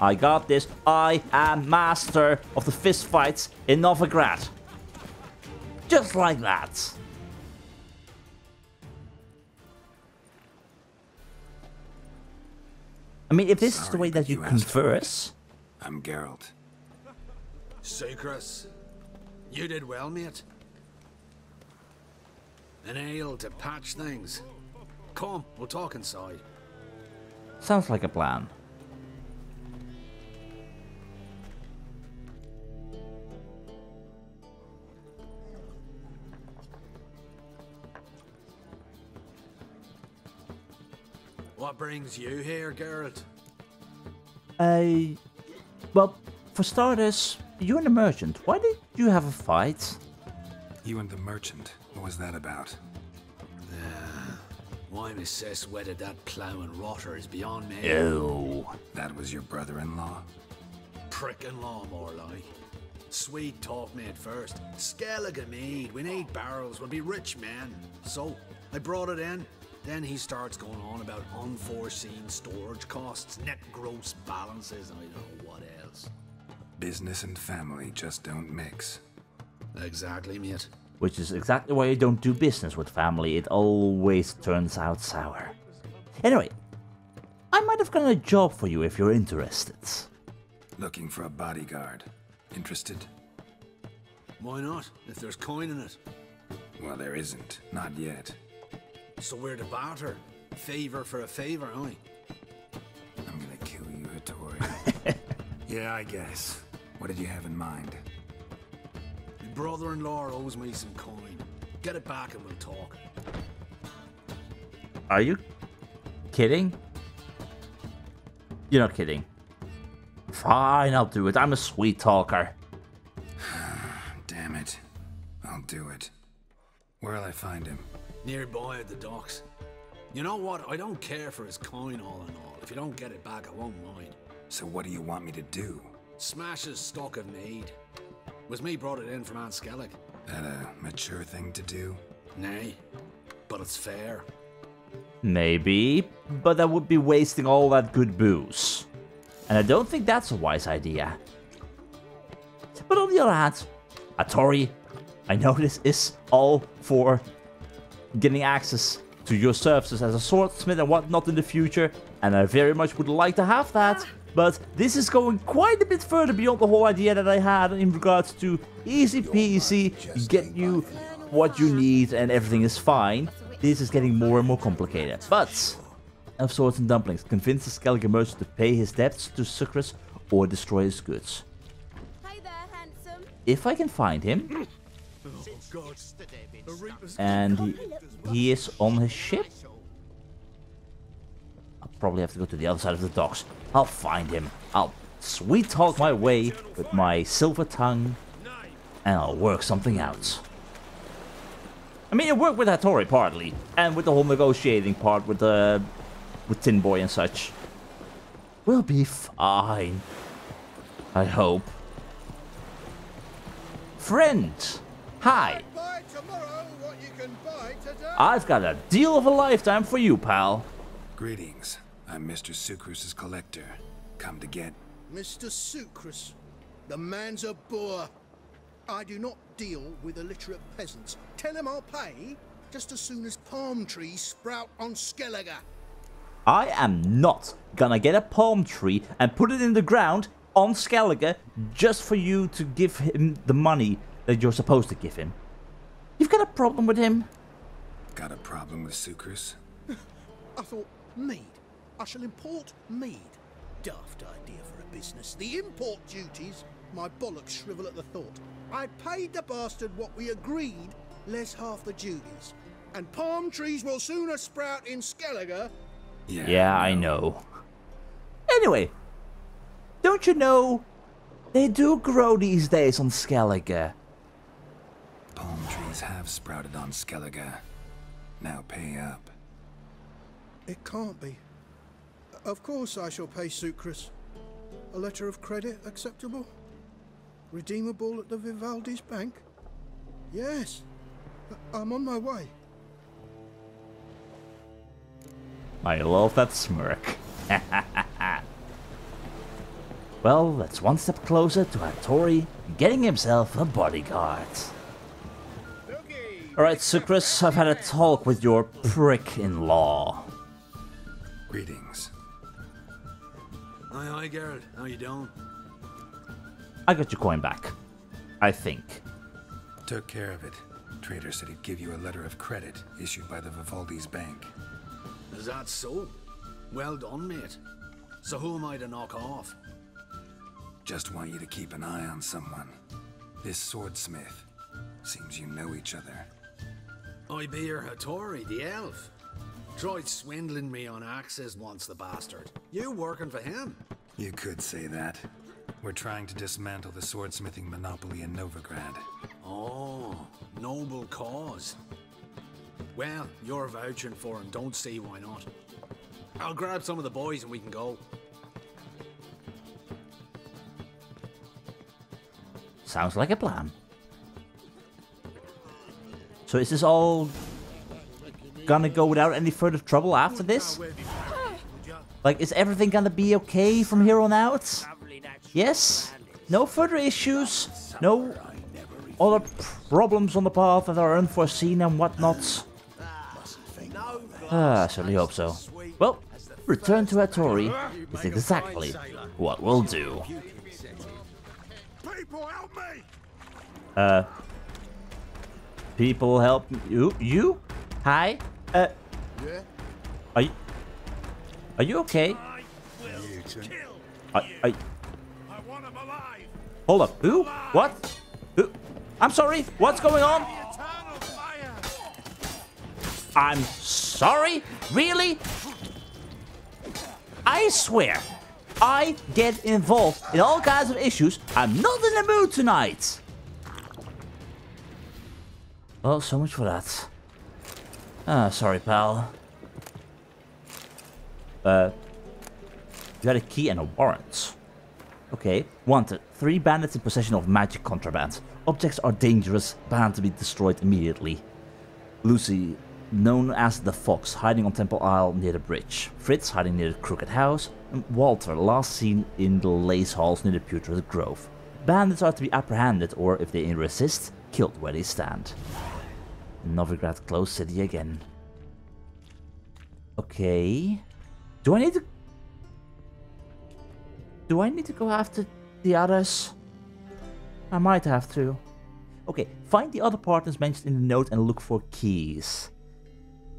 [SPEAKER 1] I got this. I am master of the fist fights in Novigrad. Just like that. I mean, if this is the way that you converse...
[SPEAKER 2] I'm Geralt. Sucrus, you did well, mate. An ale to patch things. Come, we'll talk inside.
[SPEAKER 1] Sounds like a plan.
[SPEAKER 2] What brings you here, Geralt?
[SPEAKER 1] Well, for starters, you and the merchant, why did you have a fight?
[SPEAKER 2] You and the merchant, what was that about? Why Miss Sis wedded that ploughing rotter is beyond me.
[SPEAKER 1] Ew.
[SPEAKER 2] That was your brother-in-law? Prick-in-law, more like. Sweet talk me at first. Skellige mead, we need barrels, we'll be rich men. So, I brought it in. Then he starts going on about unforeseen storage costs, net gross balances, and I don't know what else. Business and family just don't mix. Exactly, mate.
[SPEAKER 1] Which is exactly why you don't do business with family. It always turns out sour. Anyway, I might have got a job for you if you're interested.
[SPEAKER 2] Looking for a bodyguard. Interested? Why not, if there's coin in it? Well, there isn't. Not yet. So we're to barter. Favor for a favor, aren't we? I'm gonna kill you, Hatori. Yeah, I guess. What did you have in mind? My brother-in-law owes me some coin. Get it back and we'll talk.
[SPEAKER 1] Are you kidding? You're not kidding. Fine, I'll do it. I'm a sweet talker.
[SPEAKER 2] Damn it. I'll do it. Where'll I find him? Nearby at the docks. You know what? I don't care for his coin all in all. If you don't get it back, I won't mind. So what do you want me to do? Smash his stock of mead. Was me brought it in from Aunt Skellig. That a mature thing to do? Nay, but it's fair.
[SPEAKER 1] Maybe, but that would be wasting all that good booze. And I don't think that's a wise idea. But on the other hand, Hatori, I know this is all for getting access to your services as a swordsmith and whatnot in the future, and I very much would like to have that, but this is going quite a bit further beyond the whole idea that I had in regards to easy peasy, get you what you need and everything is fine. This is getting more and more complicated. But, of Swords and Dumplings, convince the Skellige merchant to pay his debts to Sucrus or destroy his goods.
[SPEAKER 11] Hey there, handsome.
[SPEAKER 1] If I can find him, and he is on his ship, I'll probably have to go to the other side of the docks. I'll find him. I'll sweet talk my way with my silver tongue, and I'll work something out. I mean, it worked with Hatori partly, and with the whole negotiating part with Tin Boy and such. We'll be fine. I hope. Friend, hi. I've got a deal of a lifetime for you, pal.
[SPEAKER 2] Greetings. I'm Mr. Sucrus's collector. Come to get...
[SPEAKER 8] Mr. Sucrus, the man's a boor. I do not deal with illiterate peasants. Tell him I'll pay just as soon as palm trees sprout on Skellige.
[SPEAKER 1] I am not gonna get a palm tree and put it in the ground on Skellige just for you to give him the money that you're supposed to give him. You've got a problem with him?
[SPEAKER 2] Got a problem with Sucrus?
[SPEAKER 8] I thought, mead. I shall import mead. Daft idea for a business. The import duties, my bollocks shrivel at the thought. I paid the bastard what we agreed, less half the duties. And palm trees will sooner sprout in Skellige.
[SPEAKER 1] Yeah, I know. Anyway, don't you know they do grow these days on Skellige?
[SPEAKER 2] Palm trees have sprouted on Skellige. Now pay up.
[SPEAKER 8] It can't be. Of course I shall pay Sucrus. A letter of credit acceptable? Redeemable at the Vivaldi's bank? Yes. I'm on my way.
[SPEAKER 1] I love that smirk. Well, that's one step closer to Hatori getting himself a bodyguard. Alright, Sucrus, I've had a talk with your prick-in-law.
[SPEAKER 2] Greetings.
[SPEAKER 3] Aye, Geralt. How you doing?
[SPEAKER 1] I got your coin back. I think.
[SPEAKER 2] Took care of it. Trader said he'd give you a letter of credit issued by the Vivaldi's bank.
[SPEAKER 3] Is that so? Well done, mate. So who am I to knock off?
[SPEAKER 2] Just want you to keep an eye on someone. This swordsmith. Seems you know each other.
[SPEAKER 3] I be your Hatori, the elf. Tried swindling me on axes once, the bastard. You working for him?
[SPEAKER 2] You could say that. We're trying to dismantle the swordsmithing monopoly in Novigrad.
[SPEAKER 3] Oh, noble cause. Well, you're vouching for him, don't see why not. I'll grab some of the boys and we can go.
[SPEAKER 1] Sounds like a plan. So is this all gonna go without any further trouble after this? Like, is everything gonna be okay from here on out? Yes? No further issues? No other problems on the path that are unforeseen and whatnot? I certainly hope so. Well, return to Hatori is exactly what we'll do.
[SPEAKER 6] People help me!
[SPEAKER 1] People help you? You? Hi?
[SPEAKER 6] Yeah?
[SPEAKER 1] Are you okay? I
[SPEAKER 6] want him alive!
[SPEAKER 1] Hold up. Who? What? Who? I'm sorry. What's going on? I'm sorry? Really? I swear, I get involved in all kinds of issues. I'm not in the mood tonight. Well, so much for that. Sorry, pal. You got a key and a warrant. Okay. Wanted. 3 bandits in possession of magic contraband. Objects are dangerous, bound to be destroyed immediately. Lucy, known as the Fox, hiding on Temple Isle near the bridge. Fritz, hiding near the Crooked House. And Walter, last seen in the Lace Halls near the Putrid Grove. Bandits are to be apprehended, or if they resist, killed where they stand. Novigrad closed city again. Okay. Do I need to go after the others? I might have to. Okay, find the other partners mentioned in the note and look for keys.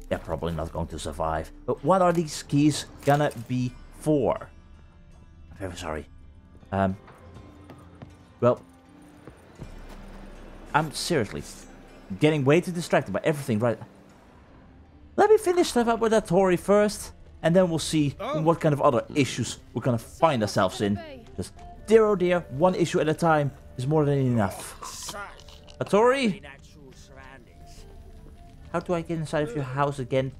[SPEAKER 1] They're probably not going to survive. But what are these keys gonna be for? I'm very sorry. Well, I'm seriously getting way too distracted by everything right. Let me finish stuff up with Hatori first, and then we'll see what kind of other issues we're gonna find ourselves in. Just dear oh dear, one issue at a time is more than enough. Hatori? How do I get inside of your house again?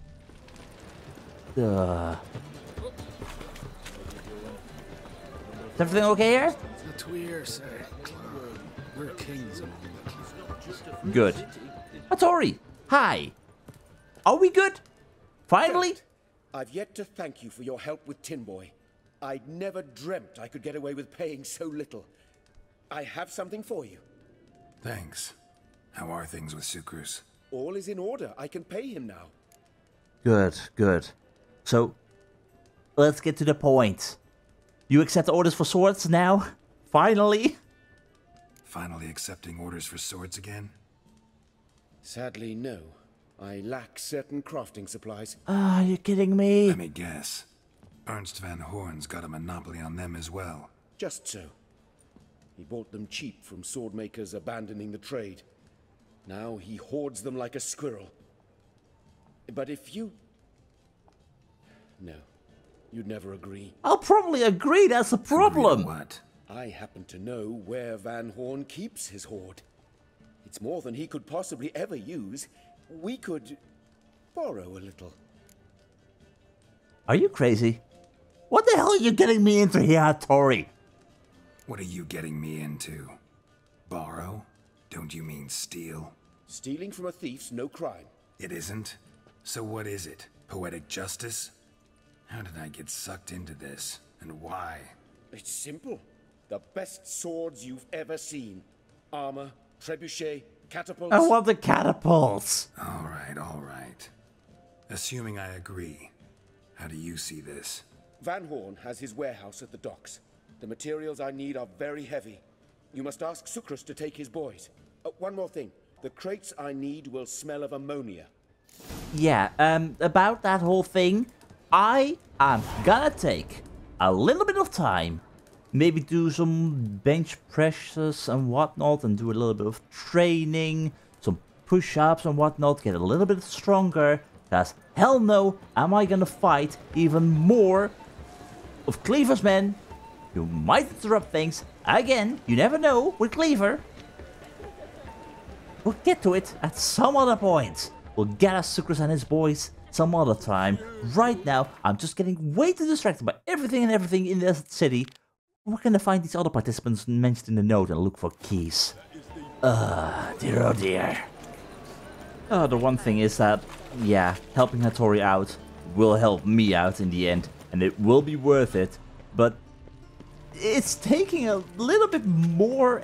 [SPEAKER 1] Is everything okay here?
[SPEAKER 2] We're kings among the
[SPEAKER 1] Good. Hatori, hi. Are we good? Finally?
[SPEAKER 12] Don't. I've yet to thank you for your help with Tin Boy. I'd never dreamt I could get away with paying so little. I have something for you.
[SPEAKER 2] Thanks. How are things with Sucrus?
[SPEAKER 12] All is in order. I can pay him now.
[SPEAKER 1] Good, good. So, let's get to the point. You accept orders for swords now? Finally?
[SPEAKER 2] Finally accepting orders for swords again?
[SPEAKER 12] Sadly, no. I lack certain crafting supplies.
[SPEAKER 1] Ah, you're kidding me.
[SPEAKER 2] Let me guess. Ernst van Horn's got a monopoly on them as well.
[SPEAKER 12] Just so. He bought them cheap from swordmakers abandoning the trade. Now he hoards them like a squirrel. But if you... No. You'd never agree.
[SPEAKER 1] I'll probably agree, that's the problem.
[SPEAKER 2] What?
[SPEAKER 12] I happen to know where Van Horn keeps his hoard. It's more than he could possibly ever use. We could borrow a little.
[SPEAKER 1] Are you crazy? What the hell are you getting me into here, Hatori?
[SPEAKER 2] What are you getting me into? Borrow? Don't you mean steal?
[SPEAKER 12] Stealing from a thief's no crime.
[SPEAKER 2] It isn't? So what is it? Poetic justice? How did I get sucked into this? And why?
[SPEAKER 12] It's simple. The best swords you've ever seen. Armor, trebuchet, catapults.
[SPEAKER 1] I want the catapults.
[SPEAKER 2] All right. Assuming I agree, how do you see this?
[SPEAKER 12] Van Horn has his warehouse at the docks. The materials I need are very heavy. You must ask Sucrus to take his boys. One more thing. The crates I need will smell of ammonia.
[SPEAKER 1] Yeah, about that whole thing, I am gonna take a little bit of time. Maybe do some bench presses and whatnot, and do a little bit of training, some push-ups and whatnot, get a little bit stronger. Because hell no, am I gonna fight even more of Cleaver's men. You might interrupt things. Again, you never know with Cleaver. We'll get to it at some other point. We'll get us Sucrus and his boys some other time. Right now, I'm just getting way too distracted by everything in this city. We're gonna find these other participants mentioned in the note and look for keys. Dear oh dear. The one thing is that, yeah, helping Hatori out will help me out in the end, and it will be worth it, but it's taking a little bit more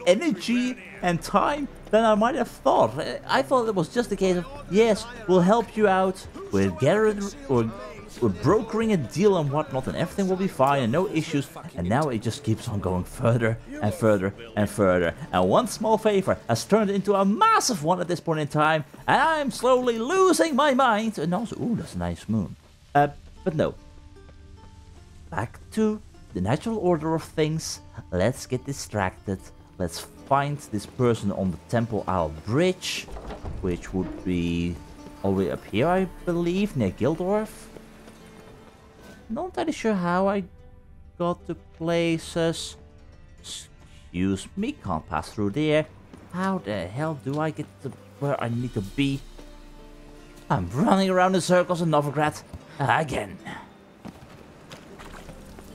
[SPEAKER 1] energy and time than I might have thought. I thought it was just a case of, yes, we'll help you out, we're brokering a deal and whatnot, and everything will be fine and no issues, and now it just keeps on going further and further and further, and one small favor has turned into a massive one at this point in time, and I'm slowly losing my mind. And also, ooh, that's a nice moon. But no. Back to the natural order of things. Let's get distracted. Let's find this person on the Temple Isle Bridge, which would be all the way up here, I believe, near Gildorf. Not entirely sure how I got to places. Excuse me, can't pass through there. How the hell do I get to where I need to be? I'm running around in circles in Novigrad again.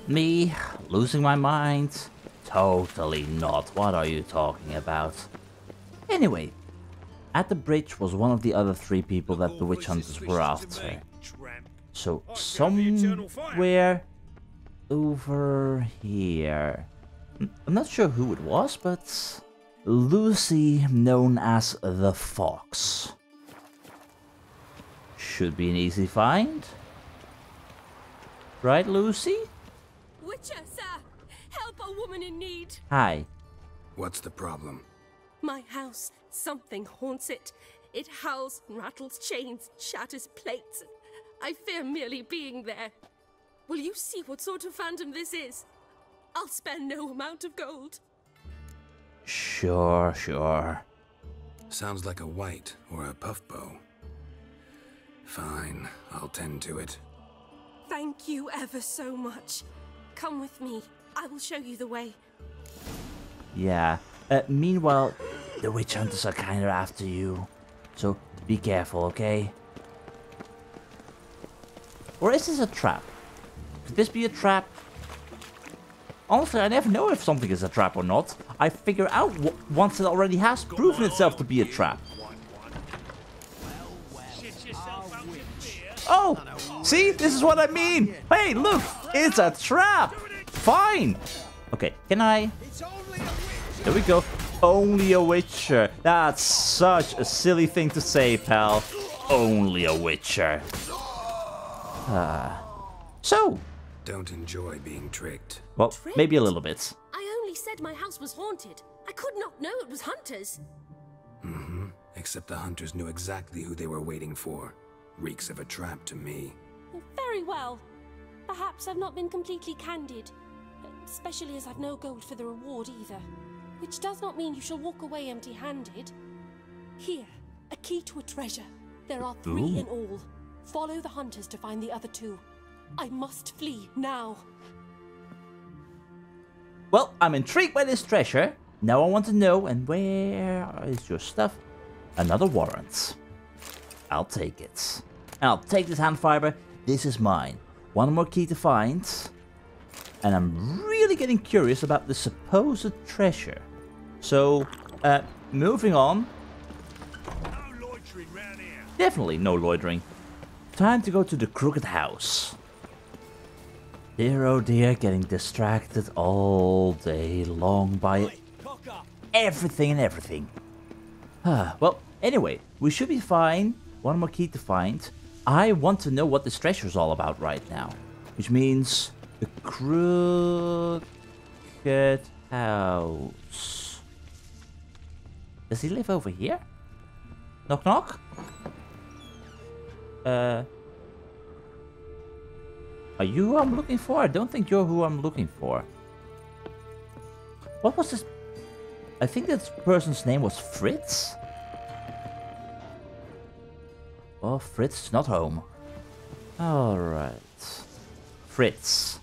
[SPEAKER 1] Me losing my mind? Totally not. What are you talking about? Anyway, at the bridge was one of the other 3 people that the witch hunters were after. So, somewhere over here. I'm not sure who it was, but Lucy, known as the Fox. Should be an easy find. Right, Lucy?
[SPEAKER 11] Witcher, sir! Help a woman in need!
[SPEAKER 1] Hi.
[SPEAKER 2] What's the problem?
[SPEAKER 11] My house. Something haunts it. It howls, rattles chains, shatters plates. I fear merely being there. Will you see what sort of phantom this is? I'll spare no amount of gold.
[SPEAKER 1] Sure.
[SPEAKER 2] Sounds like a white or a puff bow. Fine, I'll tend to it.
[SPEAKER 11] Thank you ever so much. Come with me. I will show you the way.
[SPEAKER 1] Yeah. Meanwhile, the witch hunters are kinda after you. So be careful, okay? Or is this a trap? Could this be a trap? Honestly, I never know if something is a trap or not. I figure out once it already has proven itself to be a trap. Oh! See? This is what I mean! Hey, look! It's a trap! Fine! Okay, can I... There we go. Only a witcher. That's such a silly thing to say, pal. Only a witcher. So...
[SPEAKER 2] Don't enjoy being tricked.
[SPEAKER 1] Well, maybe a little bit.
[SPEAKER 11] I only said my house was haunted. I could not know it was hunters.
[SPEAKER 2] Mm-hmm. Except the hunters knew exactly who they were waiting for. Reeks of a trap to me.
[SPEAKER 11] Very well. Perhaps I've not been completely candid. Especially as I've no gold for the reward either. Which does not mean you shall walk away empty-handed. Here, a key to a treasure. There are 3 in all. Follow the hunters to find the other 2. I must flee now.
[SPEAKER 1] Well, I'm intrigued by this treasure. Now I want to know, and where is your stuff? Another warrant. I'll take it. I'll take this hand fiber. This is mine. One more key to find. And I'm really getting curious about the supposed treasure. So, moving on.
[SPEAKER 3] No loitering round here.
[SPEAKER 1] Definitely no loitering. Time to go to the crooked house. Dear oh dear, getting distracted all day long by everything and everything. Well, anyway, we should be fine. One more key to find. I want to know what this treasure is all about right now. Which means the crooked house. Does he live over here? Knock knock? Are you who I'm looking for? I don't think you're who I'm looking for. What was this? I think this person's name was Fritz? Oh, Fritz is not home. Alright. Fritz.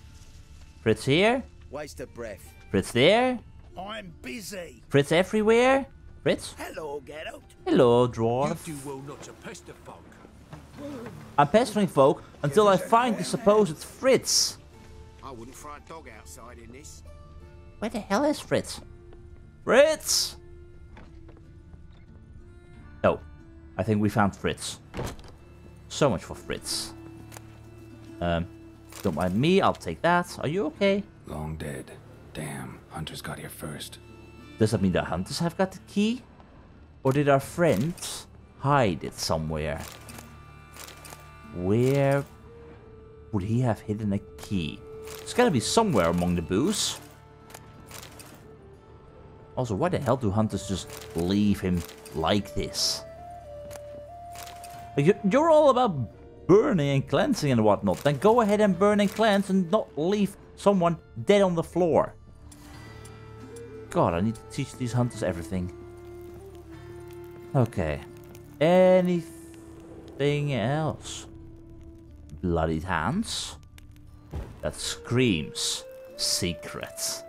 [SPEAKER 1] Fritz here?
[SPEAKER 6] Waste of breath.
[SPEAKER 1] Fritz there?
[SPEAKER 6] I'm busy.
[SPEAKER 1] Fritz everywhere? Fritz?
[SPEAKER 6] Hello, Geralt.
[SPEAKER 1] Hello, dwarf.
[SPEAKER 3] You do well not to pester folk.
[SPEAKER 1] I'm pestering folk until I find the supposed Fritz.
[SPEAKER 6] I wouldn't fry a dog outside in this.
[SPEAKER 1] Where the hell is Fritz? Fritz! Oh, I think we found Fritz. So much for Fritz. Don't mind me, I'll take that. Are you okay?
[SPEAKER 2] Long dead. Damn, hunters got here first.
[SPEAKER 1] Does that mean the hunters have got the key? Or did our friend hide it somewhere? Where would he have hidden a key? It's gotta be somewhere among the booze. Also, why the hell do hunters just leave him like this? You're all about burning and cleansing and whatnot. Then go ahead and burn and cleanse and not leave someone dead on the floor. God, I need to teach these hunters everything. Okay. Anything else? Bloodied hands? That screams secrets.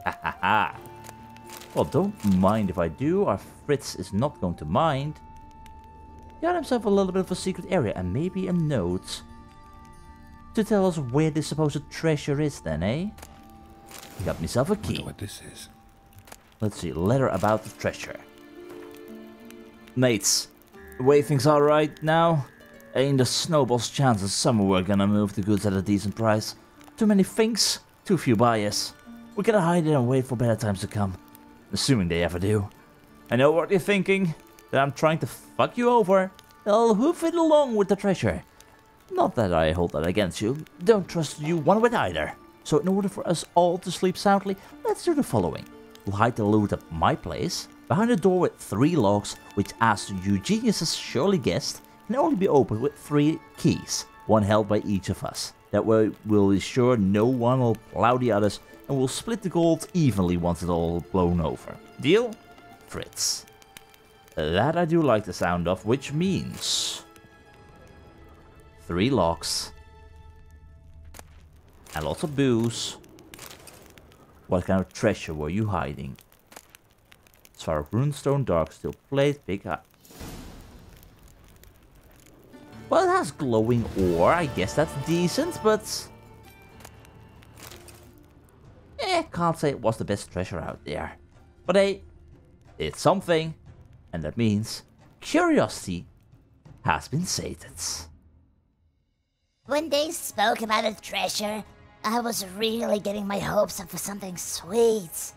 [SPEAKER 1] Ha ha ha. Well, don't mind if I do. Our Fritz is not going to mind. Got himself a little bit of a secret area and maybe a note to tell us where this supposed treasure is then, eh? Got myself a key.
[SPEAKER 2] Wonder what this is.
[SPEAKER 1] Let's see, letter about the treasure. Mates, the way things are right now, ain't a snowball's chances somewhere we're gonna move the goods at a decent price. Too many things, too few buyers. We gotta hide it and wait for better times to come. Assuming they ever do. I know what you're thinking, that I'm trying to fuck you over. I'll hoof it along with the treasure. Not that I hold that against you, don't trust you one bit either. So in order for us all to sleep soundly, let's do the following. We'll hide the loot at my place, behind a door with 3 locks, which as you geniuses surely guessed, can only be opened with 3 keys, one held by each of us. That way we'll ensure no one will plow the others, and we'll split the gold evenly once it's all blown over. Deal? Fritz. That I do like the sound of, which means 3 locks and lots of booze What kind of treasure were you hiding? Svar runestone, dark steel plate, big eye. Well, it has glowing ore. I guess that's decent, but can't say it was the best treasure out there. But hey, it's something, and that means curiosity has been sated.
[SPEAKER 13] When they spoke about a treasure, I was really getting my hopes up for something sweet.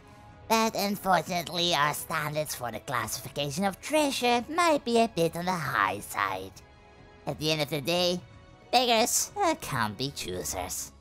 [SPEAKER 13] But unfortunately, our standards for the classification of treasure might be a bit on the high side. At the end of the day, beggars can't be choosers.